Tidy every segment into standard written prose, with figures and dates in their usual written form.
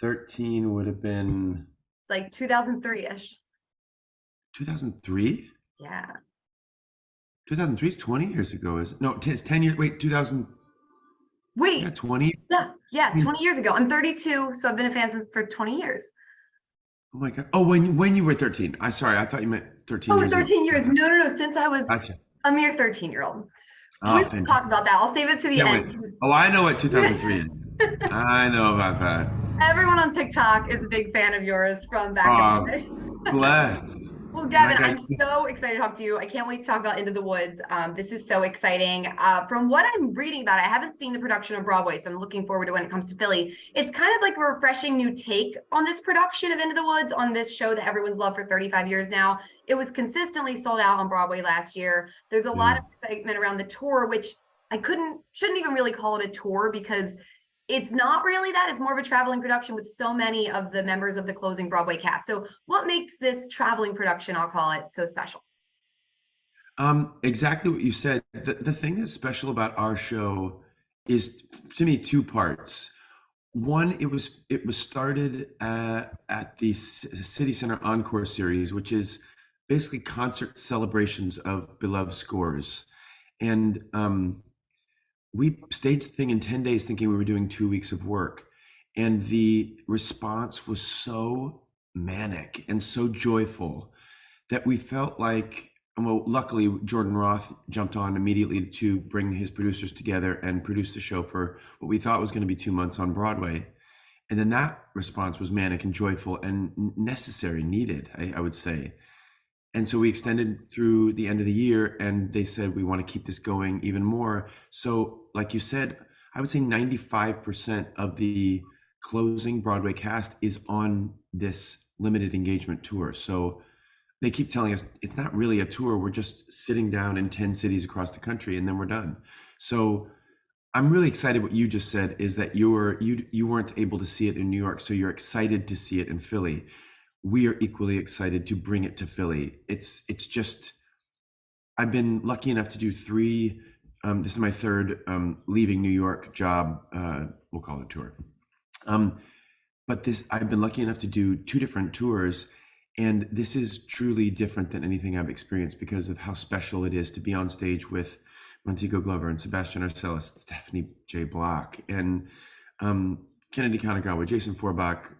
13 would have been It's like 2003-ish. 2003. Yeah. 2003 is 20 years ago. Is it? No, it's 10 years. Wait, 2000. Yeah, Wait, 20. yeah, I mean, 20 years ago. I'm 32, so I've been a fan since for 20 years. oh my God. Oh, when you were 13. I thought you meant 13 Oh, years ago. 13 years. No, no, no. Since I was Gotcha. a mere 13-year-old. We Oh, will talk fantastic. about that. I'll save it to the Can't wait. end. Oh, I know what 2003 is. I know about that. Everyone on TikTok is a big fan of yours from back in the Oh, day. bless. Well, That Gavin, guy. I'm so excited to talk to you. I can't wait to talk about Into the Woods. This is so exciting. From what I'm reading about, I haven't seen the production of Broadway, so I'm looking forward to when it comes to Philly. It's kind of like a refreshing new take on this production of Into the Woods, on this show that everyone's loved for 35 years now. It was consistently sold out on Broadway last year. There's a lot Yeah. of excitement around the tour, which shouldn't even really call it a tour because it's not really that. It's more of a traveling production with so many of the members of the closing Broadway cast. So what makes this traveling production, I'll call it, so special? Exactly what you said. The thing that's special about our show is, to me, two parts. One, it was started at the City Center Encore series, which is basically concert celebrations of beloved scores. And we staged the thing in 10 days thinking we were doing 2 weeks of work. And the response was so manic and so joyful that we felt like, well, luckily Jordan Roth jumped on immediately to bring his producers together and produce the show for what we thought was going to be 2 months on Broadway. And then that response was manic and joyful and necessary, needed, I would say. And so we extended through the end of the year, and they said, we want to keep this going even more. So, like you said, I would say 95% of the closing Broadway cast is on this limited engagement tour. So they keep telling us it's not really a tour. We're just sitting down in 10 cities across the country and then we're done. So I'm really excited. What you just said is that you weren't able to see it in New York, so you're excited to see it in Philly. We are equally excited to bring it to Philly. It's just, I've been lucky enough to do three. This is my third leaving New York job. We'll call it tour. But this, I've been lucky enough to do two different tours, and this is truly different than anything I've experienced because of how special it is to be on stage with Montego Glover and Sebastian Arcellus, Stephanie J. Block, and Kennedy Kanagawa, Jason Forbach.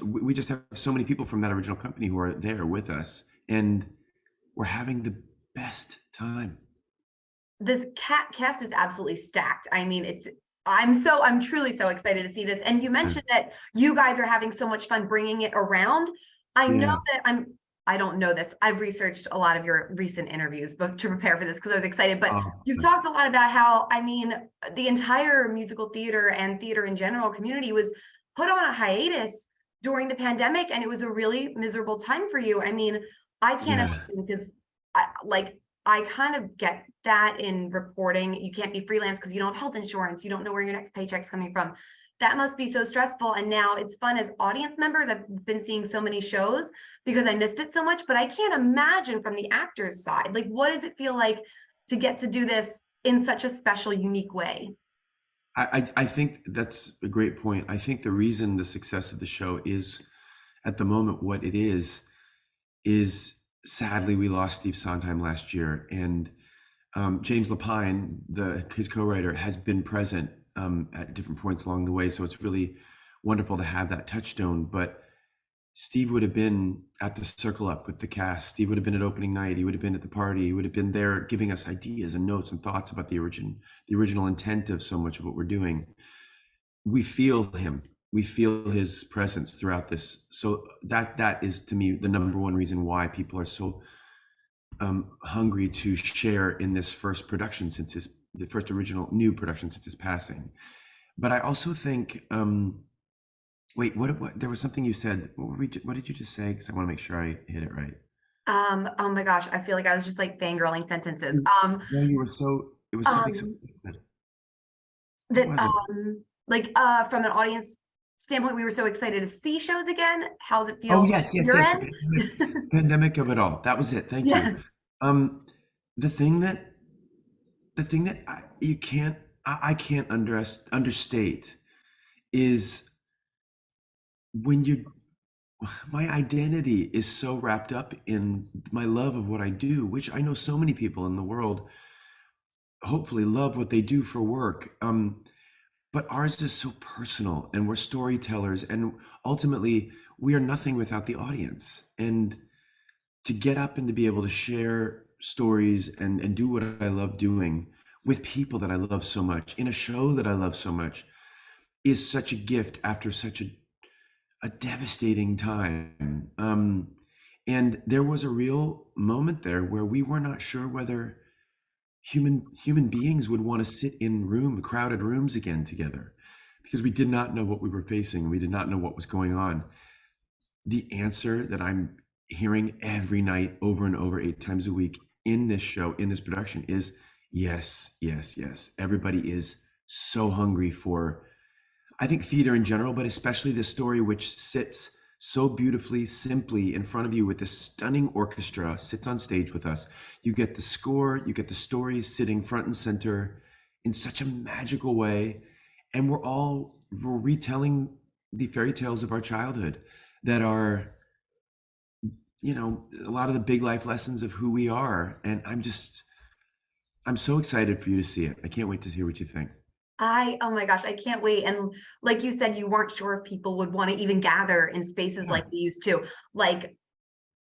We just have so many people from that original company who are there with us, and we're having the best time. This cast is absolutely stacked. I mean, I'm truly so excited to see this. And you mentioned that you guys are having so much fun bringing it around. I know Yeah. that I don't know this. I've researched a lot of your recent interviews, but to prepare for this because I was excited. But Oh, you've talked a lot about how, I mean, the entire musical theater and theater in general community was put on a hiatus during the pandemic, and it was a really miserable time for you. I mean, I can't yeah. imagine because I kind of get that in reporting. You can't be freelance because you don't have health insurance. You don't know where your next paycheck's coming from. That must be so stressful. And now it's fun as audience members. I've been seeing so many shows because I missed it so much, but I can't imagine from the actor's side. Like, what does it feel like to get to do this in such a special, unique way? I think that's a great point. I think the reason the success of the show is at the moment what it is sadly we lost Steve Sondheim last year, and James Lapine, his co-writer, has been present at different points along the way. So it's really wonderful to have that touchstone. But Steve would have been at the Circle Up with the cast. Steve would have been at opening night. He would have been at the party. He would have been there giving us ideas and notes and thoughts about the original intent of so much of what we're doing. We feel him. We feel his presence throughout this. So that is, to me, the number one reason why people are so hungry to share in this first production since the first original new production since his passing. But I also think, wait, what? There was something you said. What did you just say? Because I want to make sure I hit it right. Oh my gosh, I feel like I was just like fangirling sentences. No, you were so. It was something so. Um, What that was it? like from an audience standpoint, we were so excited to see shows again. How's it Oh feel yes, yes, your yes. end? Pandemic of it all. That was it. Thank you. Yes. Um, the thing that I can't understate is when you my identity is so wrapped up in my love of what I do, which I know so many people in the world hopefully love what they do for work. But ours is so personal, and we're storytellers, and ultimately we are nothing without the audience. And to get up and to be able to share stories and do what I love doing with people that I love so much in a show that I love so much is such a gift after such a devastating time. And there was a real moment there where we were not sure whether human beings would want to sit in crowded rooms again together, because we did not know what we were facing. We did not know what was going on. The answer that I'm hearing every night over and over 8 times a week in this show, in this production, is yes, yes, yes. Everybody is so hungry for, I think, theater in general, but especially this story, which sits so beautifully, simply in front of you with this stunning orchestra, sits on stage with us. You get the score, you get the story sitting front and center in such a magical way. And we're retelling the fairy tales of our childhood that are, a lot of the big life lessons of who we are. And I'm so excited for you to see it. I can't wait to hear what you think. Oh my gosh, I can't wait. And like you said, you weren't sure if people would want to even gather in spaces Yeah. like we used to. Like,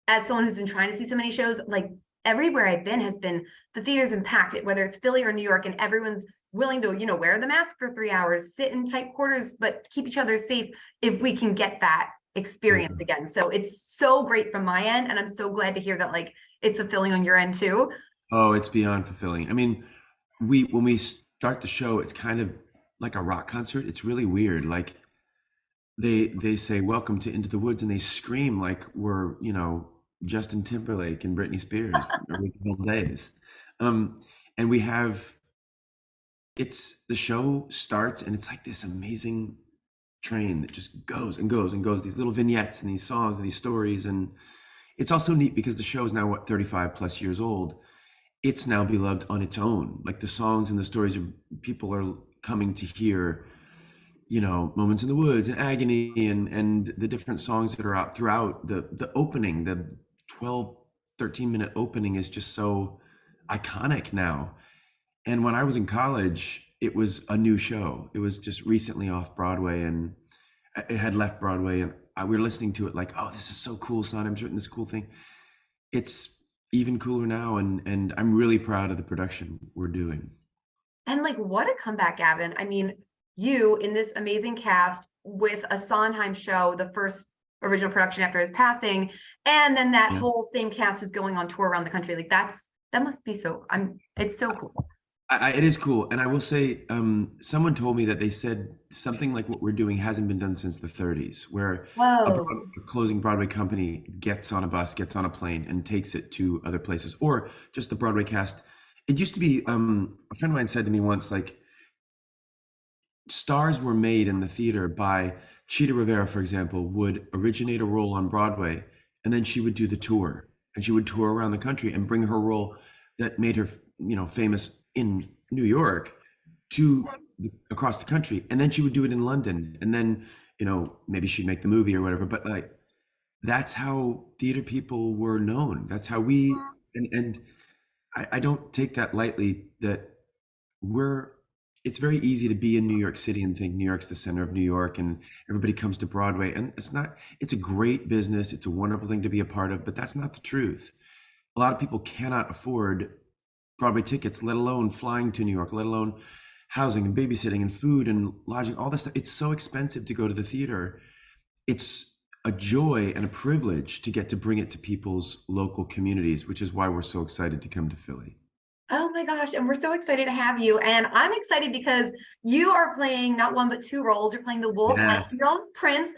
as someone who's been trying to see so many shows, like everywhere I've been has been, the theater's been packed, whether it's Philly or New York, and everyone's willing to, wear the mask for 3 hours, sit in tight quarters, but keep each other safe if we can get that experience Yeah. again. So it's so great from my end. And I'm so glad to hear that like it's fulfilling on your end too. Oh, it's beyond fulfilling. I mean, when we start the show, it's kind of like a rock concert. It's really weird. Like they say welcome to Into the Woods, and they scream like we're, Justin Timberlake and Britney Spears original days. Um, and we have it's the show starts, and it's like this amazing train that just goes and goes and goes, these little vignettes and these songs and these stories. And it's also neat because the show is now 35 plus years old. It's now beloved on its own. Like the songs and the stories of people are coming to hear, Moments in the Woods and Agony, and the different songs that are out throughout the opening. The 12, 13-minute opening is just so iconic now. And when I was in college, it was a new show. It was just recently off Broadway, and it had left Broadway, and we were listening to it like, oh, this is so cool. Sondheim's written this cool thing. It's even cooler now, and I'm really proud of the production we're doing. And like, what a comeback, Gavin. I mean, you in this amazing cast with a Sondheim show, the first original production after his passing, and then that Yeah. whole same cast is going on tour around the country. Like that must be so, it's so cool. It is cool. And I will say, someone told me that they said something like what we're doing hasn't been done since the 30s, where Whoa. a closing Broadway company gets on a bus, gets on a plane, and takes it to other places, or just the Broadway cast. It used to be, a friend of mine said to me once, like, stars were made in the theater by Chita Rivera, for example, would originate a role on Broadway, and then she would do the tour, and she would tour around the country and bring her role that made her, famous in New York to across the country, and then she would do it in London, and then, maybe she'd make the movie or whatever. But like that's how theater people were known. That's how and I don't take that lightly. That we're it's very easy to be in New York City and think New York's the center of New York and everybody comes to Broadway, and it's not. It's a great business, it's a wonderful thing to be a part of, but that's not the truth. A lot of people cannot afford Broadway tickets, let alone flying to New York, let alone housing and babysitting and food and lodging, all this stuff. It's so expensive to go to the theater. It's a joy and a privilege to get to bring it to people's local communities, which is why we're so excited to come to Philly. Oh my gosh. And we're so excited to have you. And I'm excited because you are playing not one, but two roles. You're playing the wolf and Yes. you're also Prince.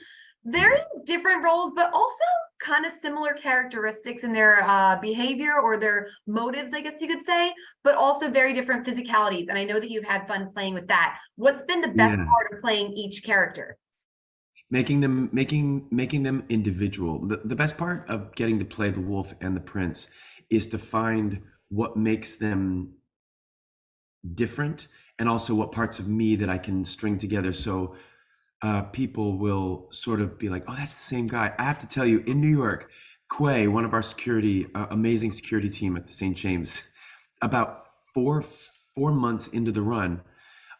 Very different roles, but also kind of similar characteristics in their behavior or their motives, I guess you could say, but also very different physicalities. And I know that you've had fun playing with that. What's been the best Yeah. part of playing each character? Making them individual. The best part of getting to play the wolf and the prince is to find what makes them different, and also what parts of me that I can string together. So people will sort of be like, "Oh, that's the same guy." I have to tell you, in New York, Quay, one of our security, amazing security team at the St. James, about four months into the run,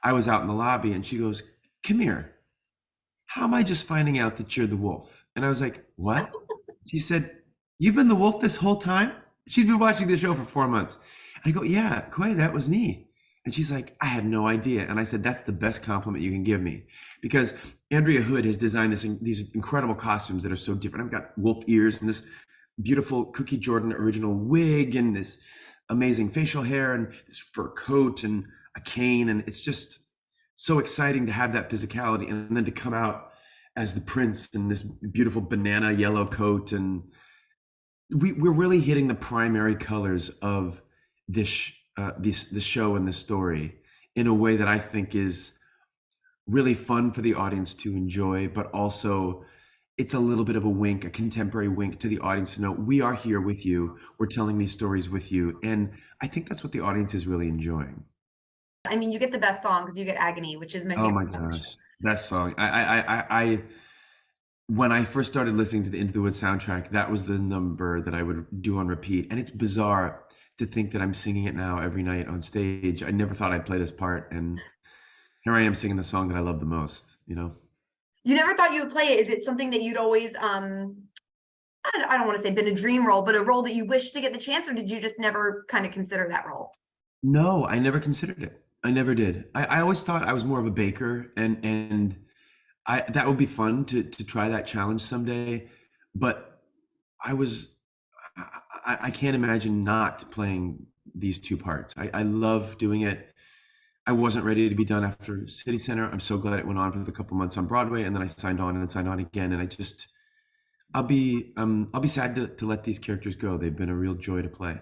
I was out in the lobby, and she goes, "Come here. How am I just finding out that you're the wolf?" And I was like, "What?" She said, "You've been the wolf this whole time?" She'd been watching the show for 4 months. I go, "Yeah, Quay, that was me." And she's like, "I had no idea." And I said, "That's the best compliment you can give me." Because Andrea Hood has designed these incredible costumes that are so different. I've got wolf ears and this beautiful Cookie Jordan original wig and this amazing facial hair and this fur coat and a cane. And it's just so exciting to have that physicality and then to come out as the prince in this beautiful banana yellow coat. And we're really hitting the primary colors of this show and this story in a way that I think is really fun for the audience to enjoy, but also it's a little bit of a wink, a contemporary wink to the audience to know we are here with you. We're telling these stories with you. And I think that's what the audience is really enjoying. I mean, you get the best song because you get Agony, which is my Oh favorite my song on the show. gosh. Best song. I when I first started listening to the Into the Woods soundtrack, that was the number that I would do on repeat. And it's bizarre to think that I'm singing it now every night on stage. I never thought I'd play this part. And here I am singing the song that I love the most, you know? You never thought you would play it. Is it something that you'd always I don't want to say been a dream role, but a role that you wish to get the chance, or did you just never kind of consider that role? No, I never considered it. I never did. I always thought I was more of a baker, and I that would be fun to try that challenge someday. But I was I can't imagine not playing these two parts. I love doing it. I wasn't ready to be done after City Center. I'm so glad it went on for the couple months on Broadway, and then I signed on and signed on again. And I'll be sad to let these characters go. They've been a real joy to play.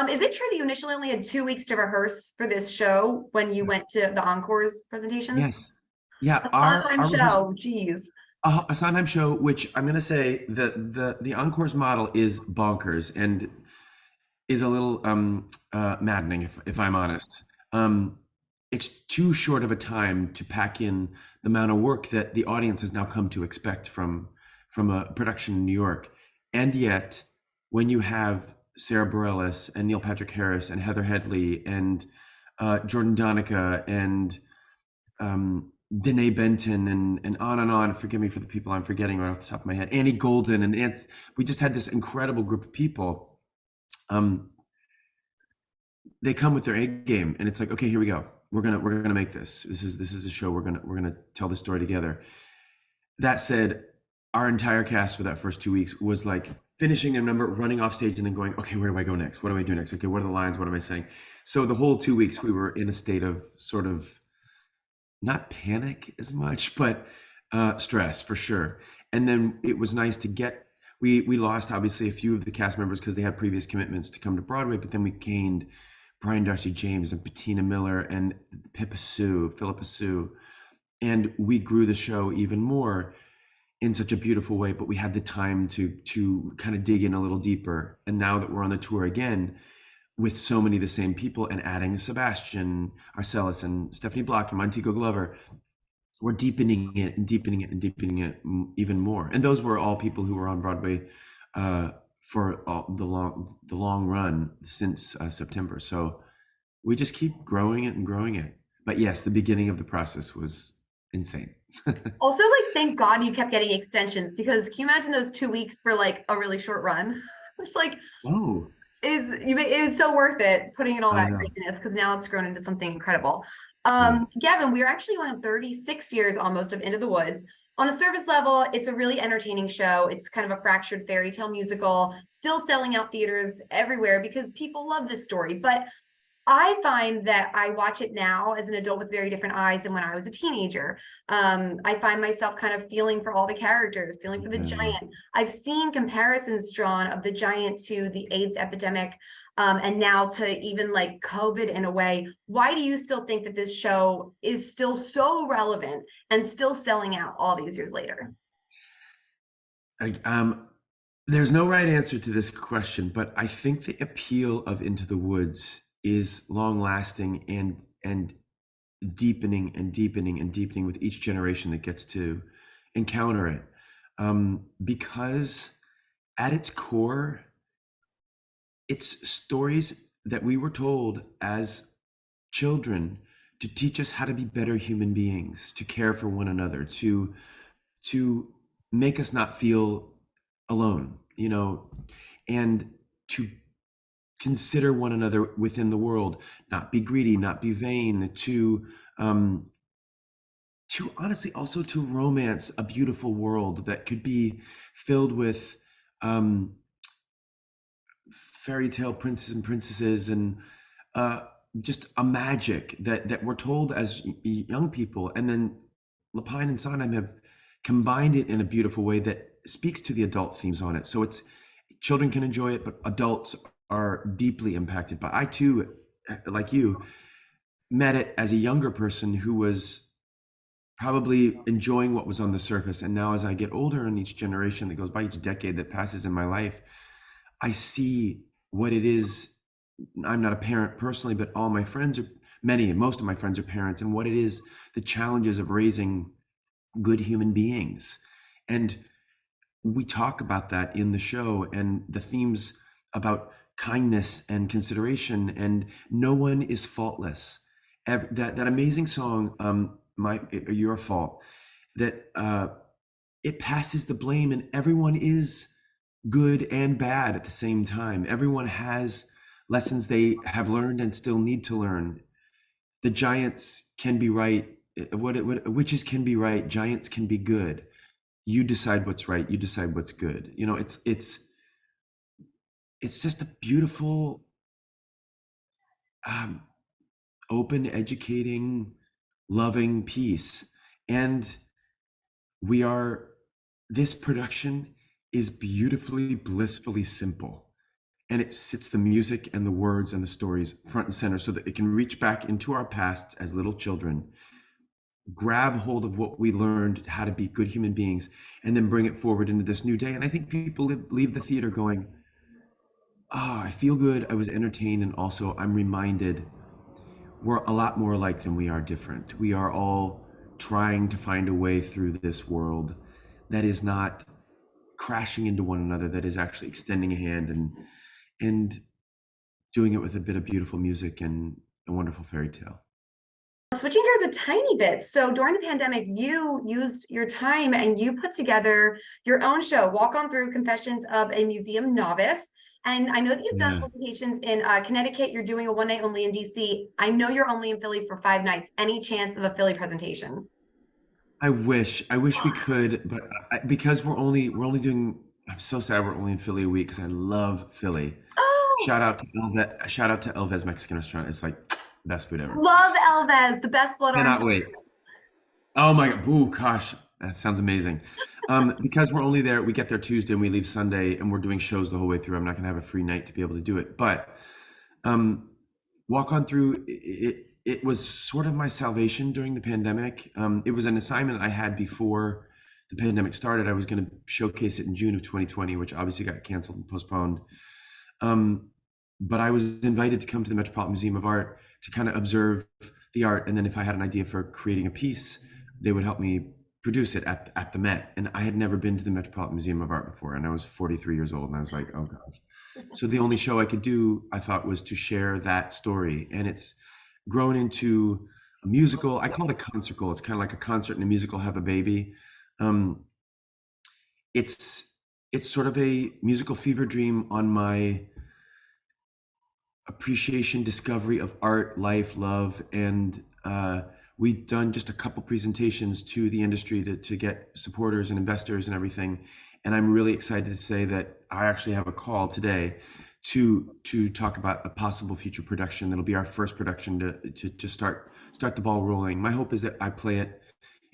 Is it true that you initially only had 2 weeks to rehearse for this show when you went to the encores presentations? Yes. Yeah, A fun-time our rehearsal, show, geez. a Sondheim show, which I'm going to say the encores model is bonkers and is a little maddening, if I'm honest. Um, it's too short of a time to pack in the amount of work that the audience has now come to expect from a production in New York. And yet, when you have Sarah Bareilles and Neil Patrick Harris and Heather Headley and Jordan Donica and Danae Benton and on and on. Forgive me for the people I'm forgetting right off the top of my head. Annie Golden we just had this incredible group of people. They come with their A game, and it's like, okay, here we go. We're gonna make this. This is a show. We're gonna tell the story together. That said, our entire cast for that first 2 weeks was like finishing their number, running off stage, and then going, okay, where do I go next? What do I do next? Okay, what are the lines? What am I saying? So the whole 2 weeks we were in a state of sort of not panic as much, but stress for sure. And then it was nice to get. We lost obviously a few of the cast members because they had previous commitments to come to Broadway, but then we gained Brian Darcy James and Patina Miller and Philippa Sue, and we grew the show even more in such a beautiful way. But we had the time to kind of dig in a little deeper. And now that we're on the tour again, with so many of the same people and adding Sebastian Arcellus and Stephanie Block and Montego Glover, we're deepening it and deepening it and deepening it even more. And those were all people who were on Broadway for the long run since September. So we just keep growing it and growing it. But yes, the beginning of the process was insane. Also, like, thank God you kept getting extensions, because can you imagine those 2 weeks for like a really short run? It's like, Oh, it is so worth it putting in all I that know. craziness, because now it's grown into something incredible. Yeah. Gavin, we are actually going on 36 years almost of Into the Woods. On a service level, it's a really entertaining show. It's kind of a fractured fairy tale musical, still selling out theaters everywhere because people love this story. But I find that I watch it now as an adult with very different eyes than when I was a teenager. I find myself kind of feeling for all the characters, feeling for the giant. I've seen comparisons drawn of the giant to the AIDS epidemic, and now to even like COVID in a way. Why do you still think that this show is still so relevant and still selling out all these years later? There's no right answer to this question, but I think the appeal of Into the Woods is long lasting and deepening and deepening and deepening with each generation that gets to encounter it. Because at its core, it's stories that we were told as children to teach us how to be better human beings, to care for one another, to make us not feel alone, and to consider one another within the world, not be greedy, not be vain, um, to honestly also to romance a beautiful world that could be filled with um, fairy tale princes and princesses and uh, just a magic that we're told as young people, and then Lapine and Sondheim have combined it in a beautiful way that speaks to the adult themes on it. So it's children can enjoy it, but adults are deeply impacted by. I too, like you, met it as a younger person who was probably enjoying what was on the surface, and now as I get older, in each generation that goes by, each decade that passes in my life, I see what it is. I'm not a parent personally, but all my friends are, most of my friends are parents, and what it is, the challenges of raising good human beings. And we talk about that in the show, and the themes about kindness and consideration, and no one is faultless. That amazing song, Your Fault, that it passes the blame, and everyone is good and bad at the same time. Everyone has lessons they have learned and still need to learn. The giants can be right. Witches can be right. Giants can be good. You decide what's right. You decide what's good. It's just a beautiful, um, open, educating, loving piece. And we are. This production is beautifully, blissfully simple. And it sits the music and the words and the stories front and center so that it can reach back into our past as little children, grab hold of what we learned how to be good human beings, and then bring it forward into this new day. And I think people leave the theater going, I feel good, I was entertained, and also I'm reminded we're a lot more alike than we are different. We are all trying to find a way through this world that is not crashing into one another, that is actually extending a hand and doing it with a bit of beautiful music and a wonderful fairy tale. Switching gears a tiny bit. So during the pandemic, you used your time and you put together your own show, Walk On Through Confessions of a Museum Novice. And I know that you've done Yeah. presentations in Connecticut. You're doing a one night only in DC. I know you're only in Philly for 5 nights. Any chance of a Philly presentation? I wish we could, but because we're only doing. I'm so sad we're only in Philly a week because I love Philly. Oh, Shout out to Elvez Mexican Restaurant. It's like best food ever. love Elvez, the best blood orange. Cannot wait. Oh my God. Ooh, gosh, that sounds amazing. Because we're only there, we get there Tuesday and we leave Sunday, and we're doing shows the whole way through. I'm not going to have a free night to be able to do it, but um, Walk On Through. It was sort of my salvation during the pandemic. It was an assignment I had before the pandemic started. I was going to showcase it in June of 2020, which obviously got canceled and postponed. Um, but I was invited to come to the Metropolitan Museum of Art to kind of observe the art, and then if I had an idea for creating a piece, they would help me produce it at the Met. And I had never been to the Metropolitan Museum of Art before, and I was 43 years old, and I was like, oh gosh. So the only show I could do, I thought, was to share that story, and it's grown into a musical. I call it a concert-sical. It's kind of like a concert and a musical have a baby. Um, it's it's sort of a musical fever dream on my appreciation, discovery of art, life, love, and we've done just a couple presentations to the industry to get supporters and investors and everything. And I'm really excited to say that I actually have a call today to talk about a possible future production that'll be our first production to start the ball rolling. My hope is that I play it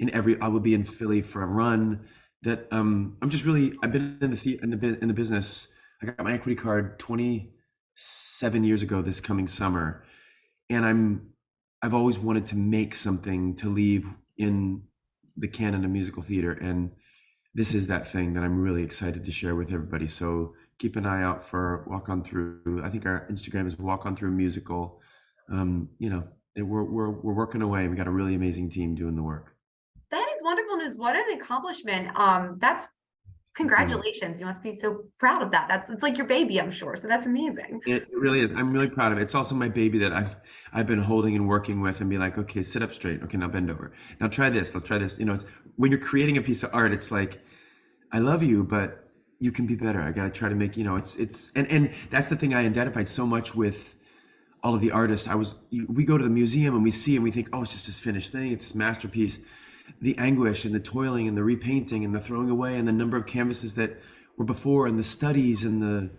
I will be in Philly for a run. That I'm just really, I've been in the business. I got my equity card 27 years ago this coming summer, and I've always wanted to make something to leave in the canon of musical theater, and this is that thing that I'm really excited to share with everybody. So keep an eye out for Walk On Through. I think our Instagram is Walk On Through Musical. We're working away. We got a really amazing team doing the work. That is wonderful news. What an accomplishment. That's Yeah. congratulations. You must be so proud of that. It's like your baby, I'm sure. So that's amazing. It really is. I'm really proud of it. It's also my baby that I've been holding and working with and be like, okay, sit up straight. Okay, now bend over. Now try this. Let's try this. It's when you're creating a piece of art, it's like, I love you, but you can be better. I got to try to make, it's and that's the thing I identified so much with all of the artists. We go to the museum and we see and we think, oh, it's just this finished thing. It's this masterpiece. The anguish and the toiling and the repainting and the throwing away and the number of canvases that were before and the studies and the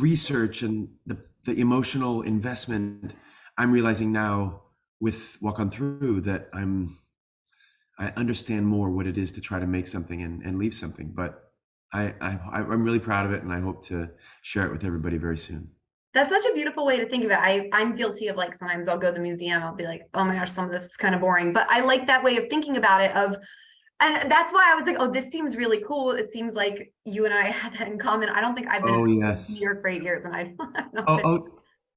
research and the emotional investment. I'm realizing now with Walk On Through that I understand more what it is to try to make something and leave something. But I'm really proud of it, and I hope to share it with everybody very soon. That's such a beautiful way to think of it. I'm guilty of like sometimes I'll go to the museum, I'll be like, oh my gosh, some of this is kind of boring. But I like that way of thinking about it and that's why I was like, oh, this seems really cool. It seems like you and I had that in common. I don't think I've been in Oh New yes. York for 8 years and I've not Oh been. oh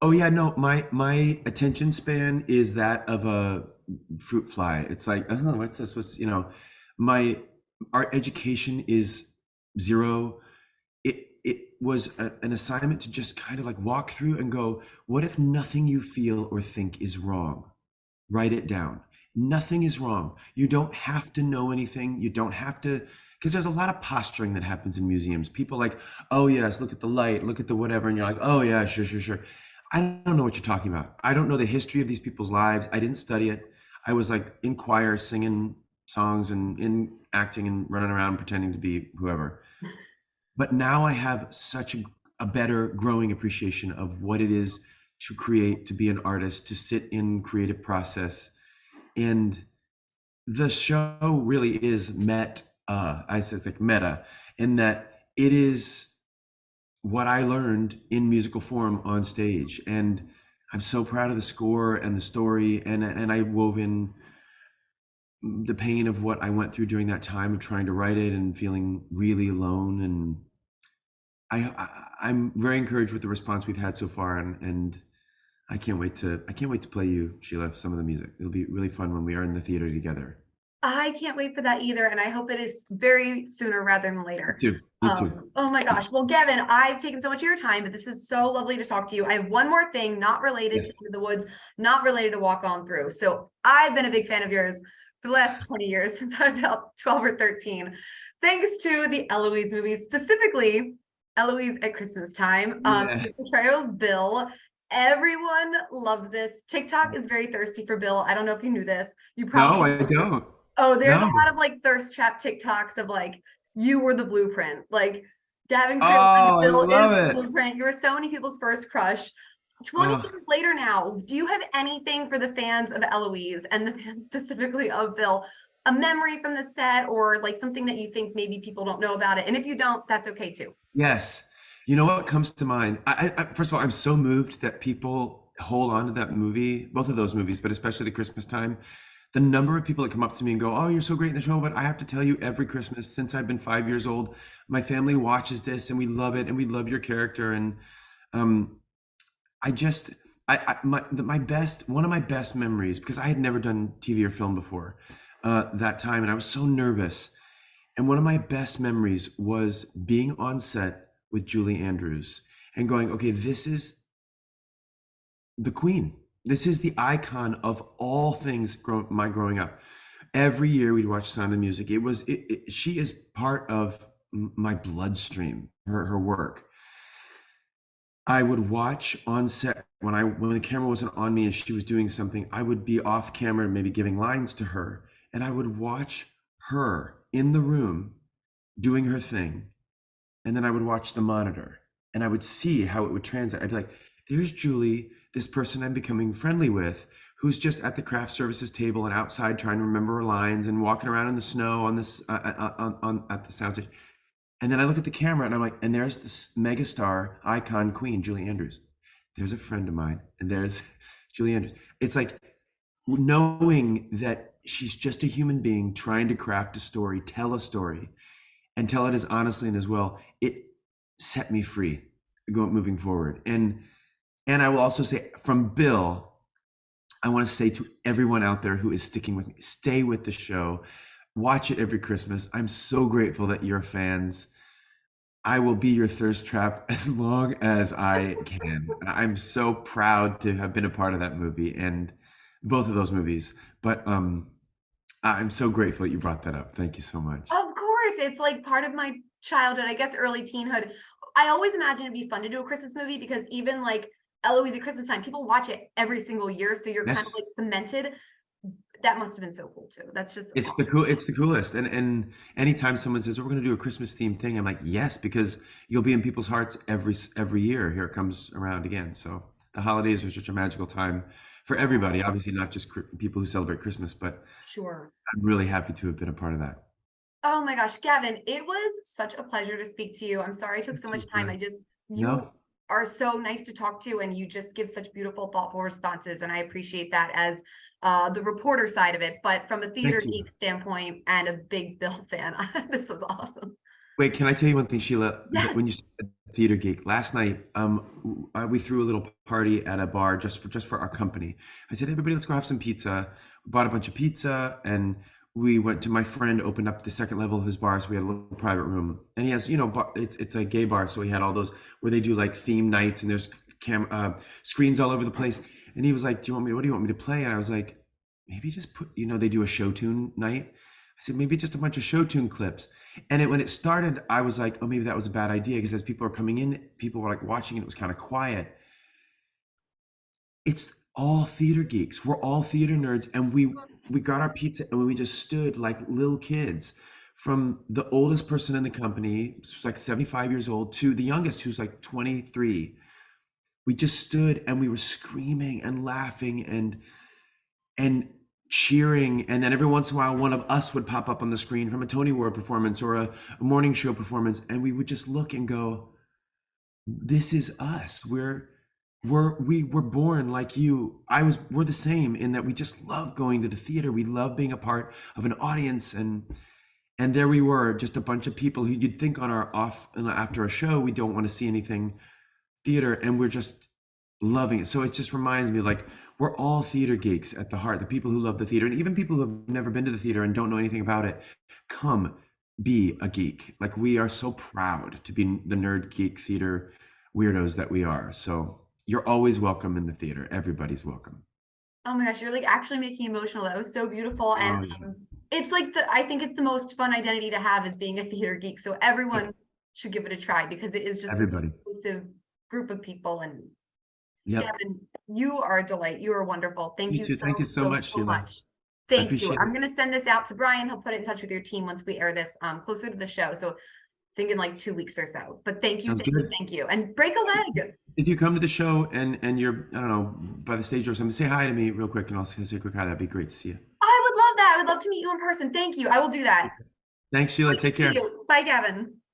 oh yeah. No, my attention span is that of a fruit fly. It's like, oh, what's this? My art education is zero. It was an assignment to just kind of like walk through and go, what if nothing you feel or think is wrong? Write it down. Nothing is wrong. You don't have to know anything. You don't have to, because there's a lot of posturing that happens in museums. People like, oh yes, look at the light, look at the whatever, and you're like, oh yeah, sure, sure, sure. I don't know what you're talking about. I don't know the history of these people's lives. I didn't study it. I was like in choir singing songs and in acting and running around pretending to be whoever. But now I have such a better growing appreciation of what it is to create, to be an artist, to sit in creative process. And the show really is I said like meta, in that it is what I learned in musical form on stage. And I'm so proud of the score and the story, and I wove in the pain of what I went through during that time of trying to write it and feeling really alone. And I'm very encouraged with the response we've had so far, and I can't wait to play you, Sheila, some of the music. It'll be really fun when we are in the theater together. I can't wait for that either. And I hope it is very sooner rather than later. Me too. Me too. Oh my gosh. Well, Gavin, I've taken so much of your time, but this is so lovely to talk to you. I have one more thing, not related to Yes. Into the Woods, not related to Walk On Through. So I've been a big fan of yours for the last 20 years, since I was about 12 or 13, thanks to the Eloise movies, specifically Eloise at Christmastime. Yeah. The portrayal of Bill. Everyone loves this. TikTok is very thirsty for Bill. I don't know if you knew this. You No, probably I don't. Oh, there's a No. lot of like thirst trap TikToks of like, you were the blueprint. Like Gavin Oh, Creel and I Bill is love the it. blueprint. You were so many people's first crush. 20 Oh, years later now, do you have anything for the fans of Eloise and the fans specifically of Bill? A memory from the set or like something that you think maybe people don't know about it? And if you don't, that's okay too. yes. You know what comes to mind? First of all, I'm so moved that people hold on to that movie, both of those movies, but especially the Christmas time. The number of people that come up to me and go, "Oh, you're so great in the show," but I have to tell you, every Christmas since I've been 5 years old, my family watches this and we love it and we love your character. And um, I just, my best, one of my best memories, because I had never done TV or film before that time, and I was so nervous. And one of my best memories was being on set with Julie Andrews and going, okay, this is the queen. This is the icon of all things my growing up. Every year we'd watch Sound of Music. She is part of my bloodstream, her work. I would watch on set when the camera wasn't on me and she was doing something, I would be off camera, maybe giving lines to her, and I would watch her in the room doing her thing. And then I would watch the monitor and I would see how it would translate. I'd be like, there's Julie, this person I'm becoming friendly with, who's just at the craft services table and outside trying to remember her lines and walking around in the snow on this on at the soundstage. And then I look at the camera and I'm like, and there's this megastar icon queen, Julie Andrews. There's a friend of mine, and there's Julie Andrews. It's like knowing that she's just a human being trying to craft a story, tell a story, and tell it as honestly and as well. It set me free moving forward. And I will also say from Bill, I want to say to everyone out there who is sticking with me, stay with the show. Watch it every Christmas. I'm so grateful that you're fans. I will be your thirst trap as long as I can. I'm so proud to have been a part of that movie and both of those movies. But I'm so grateful that you brought that up. Thank you so much. Of course, it's like part of my childhood, I guess early teenhood. I always imagine it'd be fun to do a Christmas movie because even like Eloise at Christmas time, people watch it every single year. So you're kind of Yes. like cemented. That must have been so cool too. That's just It's the cool. It's the coolest. And anytime someone says, "Oh, we're going to do a Christmas themed thing," I'm like, "Yes," because you'll be in people's hearts every year. Here it comes around again. So the holidays are such a magical time for everybody. Obviously, not just people who celebrate Christmas, but sure. I'm really happy to have been a part of that. Oh my gosh, Gavin, it was such a pleasure to speak to you. I'm sorry I took Thank so you, much time. Sheila. You No, are so nice to talk to, and you just give such beautiful, thoughtful responses. And I appreciate that as the reporter side of it. But from a theater thank you. geek standpoint and a big Bill fan, this was awesome. Wait, can I tell you one thing, Sheila? That when Yes. you said theater geek last night, we threw a little party at a bar just for our company. I said, everybody, let's go have some pizza. We bought a bunch of pizza, and we went to my friend, opened up the second level of his bar, so we had a little private room. And he has, it's a gay bar, so he had all those where they do like theme nights, and there's screens all over the place. And he was like, what do you want me to play? And I was like, maybe just put, they do a show tune night. I said, maybe just a bunch of show tune clips. And when it started, I was like, oh, maybe that was a bad idea, because as people are coming in, people were like watching, and it was kind of quiet. It's all theater geeks. We're all theater nerds, and we got our pizza, and we just stood like little kids, from the oldest person in the company, who's like 75 years old, to the youngest, who's like 23. We just stood and we were screaming and laughing and cheering, and then every once in a while one of us would pop up on the screen from a Tony Award performance or a morning show performance, and we would just look and go, this is us. We were born like you. We're the same in that we just love going to the theater. We love being a part of an audience, and there we were, just a bunch of people who you'd think on our off and after a show we don't want to see anything theater, and we're just loving it. So it just reminds me, like, we're all theater geeks at the heart. The people who love the theater, and even people who have never been to the theater and don't know anything about it, come be a geek. Like, we are so proud to be the nerd geek theater weirdos that we are. So you're always welcome in the theater. Everybody's welcome. Oh my gosh, you're like actually making me emotional. That was so beautiful. And Oh yeah. it's like I think it's the most fun identity to have is being a theater geek. So everyone Yep. should give it a try because it is just the most Everybody. inclusive group of people. And Yep. Gavin, you are a delight. You are wonderful. Thank You you too. Thank you so, so so, much, so Sheila. much. I Thank you. appreciate I'm it. going to send this out to Brian. He'll put it in touch with your team once we air this closer to the show. So I think in like 2 weeks or so. But thank you, Sounds thank you, good. thank you. And break a leg. If you come to the show and you're, I don't know, by the stage or something, say hi to me real quick, and I'll say a quick hi. That'd be great to see you. I would love that. I would love to meet you in person. Thank you. I will do that. Thanks, Sheila. Great to Take see care. you. Bye, Gavin.